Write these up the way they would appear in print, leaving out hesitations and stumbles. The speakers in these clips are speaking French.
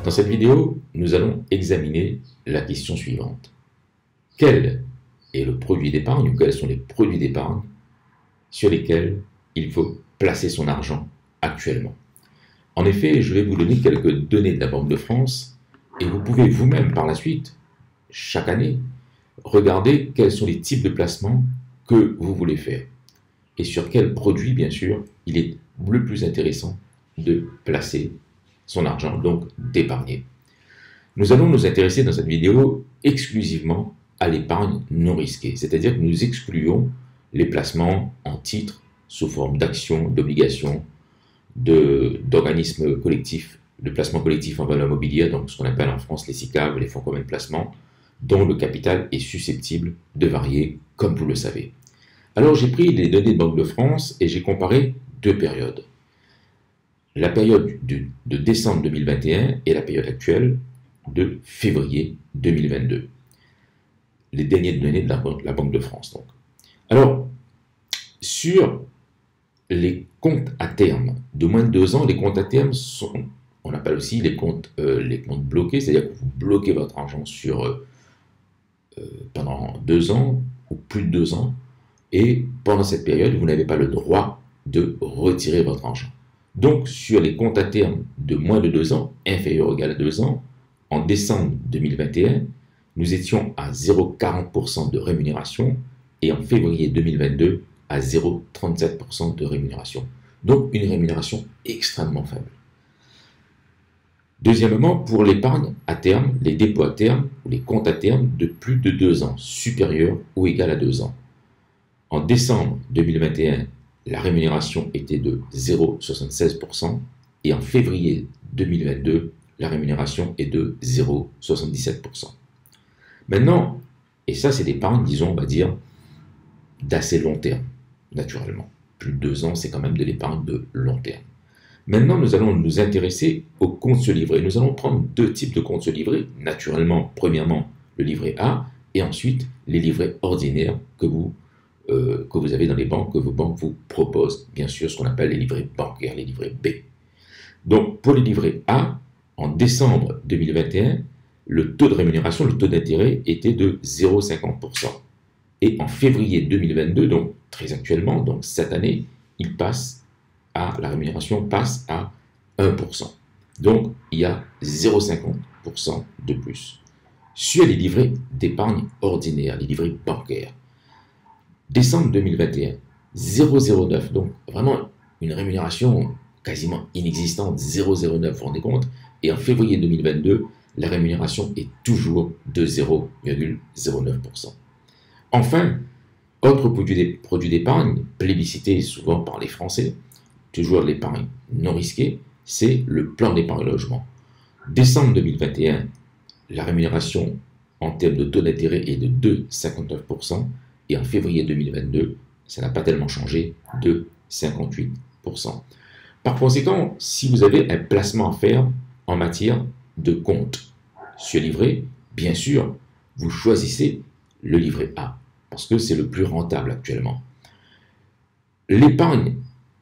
Dans cette vidéo, nous allons examiner la question suivante. Quel est le produit d'épargne ou quels sont les produits d'épargne sur lesquels il faut placer son argent actuellement? En effet, je vais vous donner quelques données de la Banque de France et vous pouvez vous-même par la suite, chaque année, regarder quels sont les types de placements que vous voulez faire et sur quels produits, bien sûr, il est le plus intéressant de placer son argent, donc d'épargner. Nous allons nous intéresser dans cette vidéo exclusivement à l'épargne non risquée, c'est-à-dire que nous excluons les placements en titres sous forme d'actions, d'obligations, d'organismes collectifs, de placements collectifs en valeur mobilière, donc ce qu'on appelle en France les SICAV, les fonds communs de placement, dont le capital est susceptible de varier, comme vous le savez. Alors j'ai pris les données de Banque de France et j'ai comparé deux périodes. La période de décembre 2021 et la période actuelle de février 2022. Les dernières données de la Banque de France. Donc. Alors, sur les comptes à terme de moins de 2 ans, les comptes à terme sont, on appelle aussi les comptes bloqués, c'est-à-dire que vous bloquez votre argent pendant 2 ans ou plus de 2 ans, et pendant cette période, vous n'avez pas le droit de retirer votre argent. Donc, sur les comptes à terme de moins de 2 ans, inférieur ou égal à 2 ans, en décembre 2021, nous étions à 0,40% de rémunération et en février 2022, à 0,37% de rémunération. Donc, une rémunération extrêmement faible. Deuxièmement, pour l'épargne à terme, les dépôts à terme ou les comptes à terme de plus de 2 ans, supérieur ou égal à 2 ans. En décembre 2021, la rémunération était de 0,76% et en février 2022, la rémunération est de 0,77%. Maintenant, et ça c'est l'épargne, disons, on va dire, d'assez long terme, naturellement. Plus de 2 ans, c'est quand même de l'épargne de long terme. Maintenant, nous allons nous intéresser aux comptes se livrer. Nous allons prendre deux types de comptes se livrer. Naturellement, premièrement, le livret A et ensuite les livrets ordinaires que vous avez dans les banques, que vos banques vous proposent. Bien sûr, ce qu'on appelle les livrets bancaires, les livrets B. Donc, pour les livrets A, en décembre 2021, le taux de rémunération, le taux d'intérêt était de 0,50%. Et en février 2022, donc très actuellement, donc cette année, la rémunération passe à 1%. Donc, il y a 0,50% de plus. Sur les livrets d'épargne ordinaire, les livrets bancaires, décembre 2021, 0,09, donc vraiment une rémunération quasiment inexistante, 0,09, vous vous rendez compte? Et en février 2022, la rémunération est toujours de 0,09%. Enfin, autre produit d'épargne, plébiscité souvent par les Français, toujours l'épargne non risquée, c'est le plan d'épargne logement. Décembre 2021, la rémunération en termes de taux d'intérêt est de 2,59% et en février 2022, ça n'a pas tellement changé, de 58%. Par conséquent, si vous avez un placement à faire en matière de compte sur livret, bien sûr, vous choisissez le livret A parce que c'est le plus rentable actuellement. L'épargne,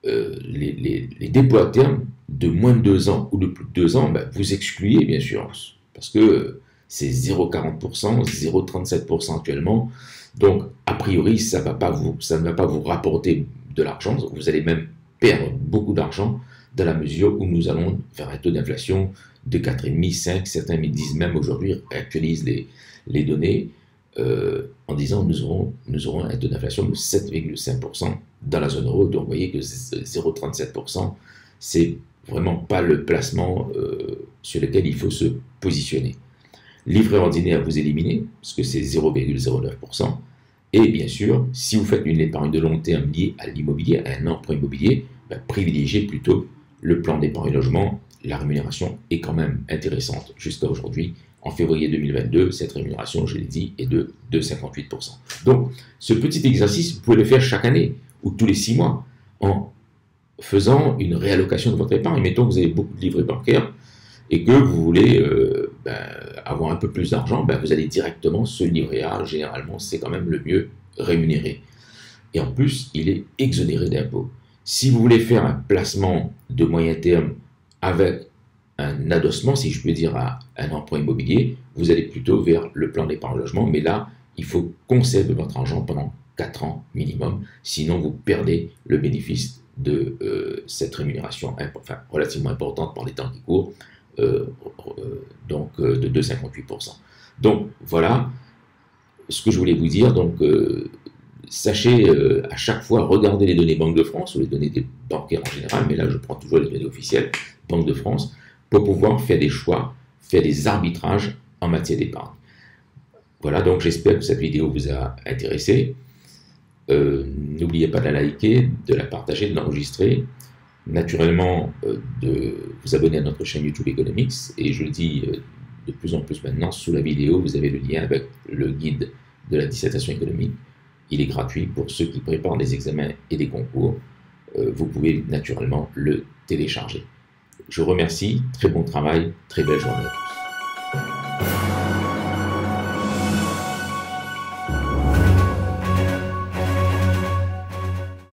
les dépôts à terme de moins de 2 ans ou de plus de 2 ans, vous excluez bien sûr parce que c'est 0,40%, 0,37% actuellement. Donc, a priori, ça ne va pas vous rapporter de l'argent. Vous allez même perdre beaucoup d'argent dans la mesure où nous allons faire un taux d'inflation de 4,5, 5, certains me disent même aujourd'hui, actualisent les données en disant nous aurons un taux d'inflation de 7,5% dans la zone euro. Donc, vous voyez que 0,37%, c'est vraiment pas le placement sur lequel il faut se positionner. Livret ordinaire, vous éliminez, parce que c'est 0,09%. Et bien sûr, si vous faites une épargne de long terme liée à l'immobilier, à un emprunt immobilier, privilégiez plutôt le plan d'épargne logement. La rémunération est quand même intéressante jusqu'à aujourd'hui. En février 2022, cette rémunération, je l'ai dit, est de 2,58%. Donc, ce petit exercice, vous pouvez le faire chaque année ou tous les 6 mois en faisant une réallocation de votre épargne. Mettons que vous avez beaucoup de livrets bancaires et que vous voulez avoir un peu plus d'argent, vous allez directement se livrer A. Généralement, c'est quand même le mieux rémunéré. Et en plus, il est exonéré d'impôts. Si vous voulez faire un placement de moyen terme avec un adossement, si je peux dire, à un emprunt immobilier, vous allez plutôt vers le plan d'épargne logement, mais là, il faut conserver votre argent pendant 4 ans minimum, sinon vous perdez le bénéfice de cette rémunération relativement importante par les temps qui courent, de 2,58%. Donc voilà ce que je voulais vous dire. Donc sachez à chaque fois regarder les données Banque de France ou les données des bancaires en général, mais là je prends toujours les données officielles Banque de France pour pouvoir faire des choix, faire des arbitrages en matière d'épargne. Voilà, donc j'espère que cette vidéo vous a intéressé. N'oubliez pas de la liker, de la partager, de l'enregistrer. Naturellement, de vous abonner à notre chaîne YouTube Economics. Et je le dis de plus en plus maintenant, sous la vidéo, vous avez le lien avec le guide de la dissertation économique. Il est gratuit pour ceux qui préparent des examens et des concours. Vous pouvez naturellement le télécharger. Je vous remercie, très bon travail, très belle journée à tous.